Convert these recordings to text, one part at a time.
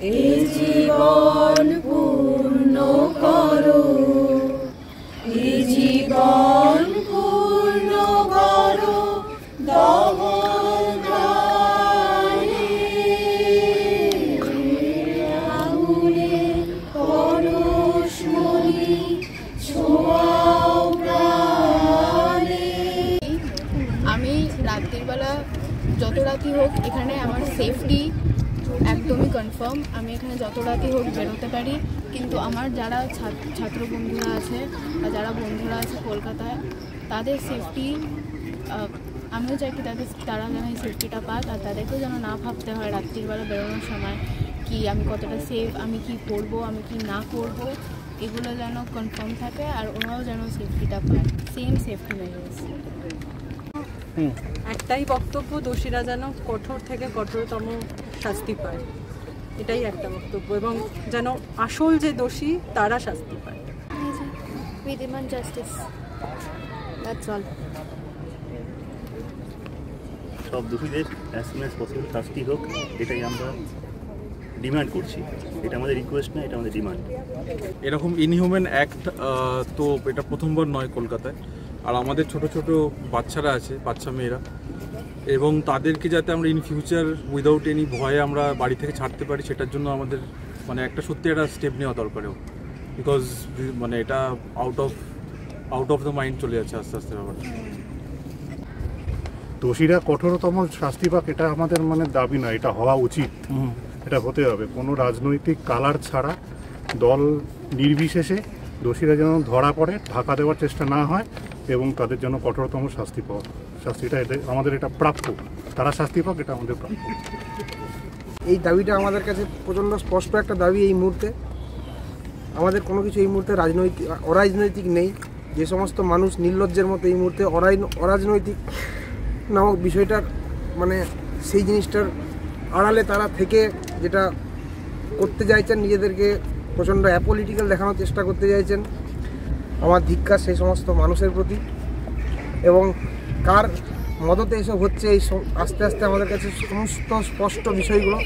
এ জীবন পূর্ণ করো, এ জীবন পূর্ণ করো দহন প্রাণে, আগুনে পরশমণি ছোঁয়াও প্রাণে। আমি রাতের বেলা যত রাতই হোক এখানে আমার সেফটি একদমই কনফার্ম। আমি এখানে যত রাতই হোক বেরোতে পারি, কিন্তু আমার যারা ছাত্র বন্ধুরা আছে বা যারা বন্ধুরা আছে কলকাতায়, তাদের সেফটি আমিও চাই কি তারা যেন এই সেফটিটা পাক, আর তাদেরকেও যেন না ভাবতে হয় রাত্রিবেলা বেরোনোর সময় কি আমি কতটা সেফ, আমি কি করব, আমি কি না করব, এগুলো যেন কনফার্ম থাকে, আর ওরাও যেন সেফটিটা পায়, সেম সেফটি মেজার্স। একটাই বক্তব্য, দোষীরা যেন কঠোর থেকে কঠোরতম শাস্তি পায়, এটাই একটা বক্তব্য, এবং যেন আসল যে দোষী তারা শাস্তি পায়। We demand justice. That's all. সব দোষীদের অ্যাজ সুন অ্যাজ পসিবল শাস্তি হোক, এটাই আমরা ডিমান্ড করছি। এটা আমাদের রিকোয়েস্ট না, এটা আমাদের ডিমান্ড। এরকম ইনহিউম্যান অ্যাক্ট তো এটা প্রথমবার নয় কলকাতায়। আর আমাদের ছোট ছোট বাচ্চারা আছে, বাচ্চা মেয়েরা, এবং তাদেরকে যাতে আমরা ইন ফিউচার উইদাউট এনি ভয়ে আমরা বাড়ি থেকে ছাড়তে পারি, সেটার জন্য আমাদের মানে একটা সত্যি একটা স্টেপ নেওয়া দরকারও, বিকজ মানে এটা আউট অফ দ্য মাইন্ড চলে যাচ্ছে আস্তে আস্তে ব্যাপারটা। দোষীরা কঠোরতম শাস্তি পাক, এটা আমাদের মানে দাবি না, এটা হওয়া উচিত, এটা হতে হবে। কোনো রাজনৈতিক কালার ছাড়া দল নির্বিশেষে দোষীরা যেন ধরা পড়ে, ঢাকা দেওয়ার চেষ্টা না হয়, এবং তাদের জন্য কঠোরতম শাস্তি পাওয়া, শাস্তিটা আমাদের এটা প্রাপ্য, তারা শাস্তি পাক, এটা আমাদের প্রাপ্য। এই দাবিটা আমাদের কাছে প্রচণ্ড স্পষ্ট একটা দাবি। এই মুহূর্তে আমাদের কোনো কিছু এই মুহূর্তে অরাজনৈতিক নেই। যে সমস্ত মানুষ নির্লজ্জের মতো এই মুহূর্তে অরাজনৈতিক নামক বিষয়টার মানে সেই জিনিসটার আড়ালে তারা থেকে যেটা করতে চাইছেন, নিজেদেরকে প্রচণ্ড অ্যাপলিটিক্যাল দেখানোর চেষ্টা করতে চাইছেন, আমার ধিক্কার সেই সমস্ত মানুষের প্রতি। এবং কার মদতে এসব হচ্ছে, এই আস্তে আস্তে আমাদের কাছে সমস্ত স্পষ্ট বিষয়গুলো,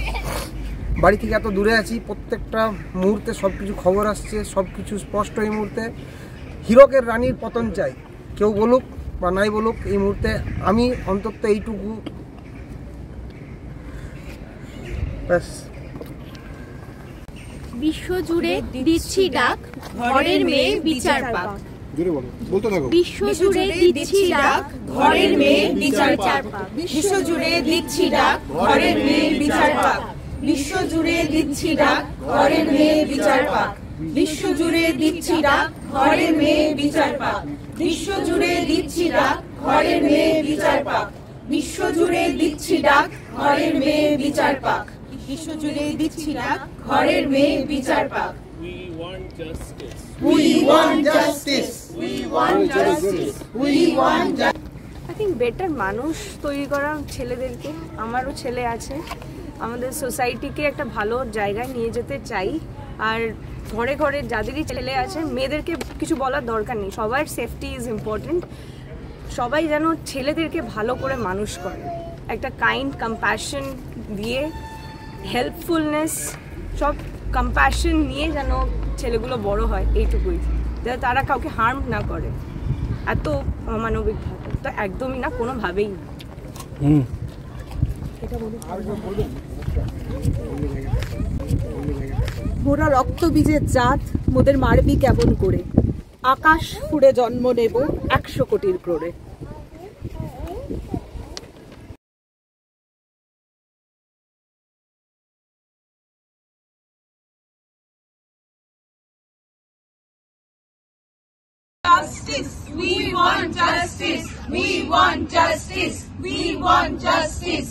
বাড়ি থেকে এত দূরে আছি, প্রত্যেকটা মুহূর্তে সব কিছু খবর আসছে, সব কিছু স্পষ্ট। এই মুহূর্তে হীরকের রানীর পতন চাই, কেউ বলুক বা নাই বলুক, এই মুহূর্তে আমি অন্তত এইটুকু ব্যাস। বিশ্বজুড়ে দিচ্ছি ডাক, ঘরের মেয়ে বিচার পাক। বিশ্বজুড়ে দিচ্ছি ডাক, ঘরের মেয়ে বিচার পাক। বিশ্বজুড়ে দিচ্ছি ডাক, ঘরের মেয়ে বিচার পাক। বিশ্বজুড়ে দিচ্ছি ডাক, ঘরের মেয়ে বিচার পাক। বিশ্বজুড়ে দিচ্ছি ডাক, ঘরের মেয়ে বিচার পাক। বিশ্বজুড়ে দিচ্ছি ডাক, ঘরের মেয়ে বিচার পাক। বিশ্বজুড়ে দিচ্ছি ডাক, ঘরের মেয়ে বিচার পাক। বিশ্বজুড়ে দিচ্ছি ডাক, ঘরের মেয়ে বিচার পাক। We want justice. We want justice. We want justice. We want justice. I think better মানুষ তৈরি করা ছেলেদেরকে, আমারও ছেলে আছে, আমাদের সোসাইটিকে একটা ভালো জায়গায় নিয়ে যেতে চাই। আর ঘরে ঘরে যাদেরই ছেলে আছে, মেয়েদেরকে কিছু বলার দরকার নেই, সবার সেফটি ইজ ইম্পর্টেন্ট। সবাই যেন ছেলেদেরকে ভালো করে মানুষ করে, একটা কাইন্ড কম্প্যাশন দিয়ে, হেল্পফুলনেস, সব কম্প্যাশন নিয়ে যেন ছেলেগুলো বড় হয়, এইটুকুই, যাতে তারা কাউকে হার্ম না করে। এত অমানবিকভাবে তো একদমই না, কোনোভাবেই না। মোরা রক্ত বীজের জাত, মোদের মারবি কেমন করে, আকাশ ফুড়ে জন্ম নেব 100 কোটির ক্রোড়ে। Justice. We want justice. We want justice. We want justice.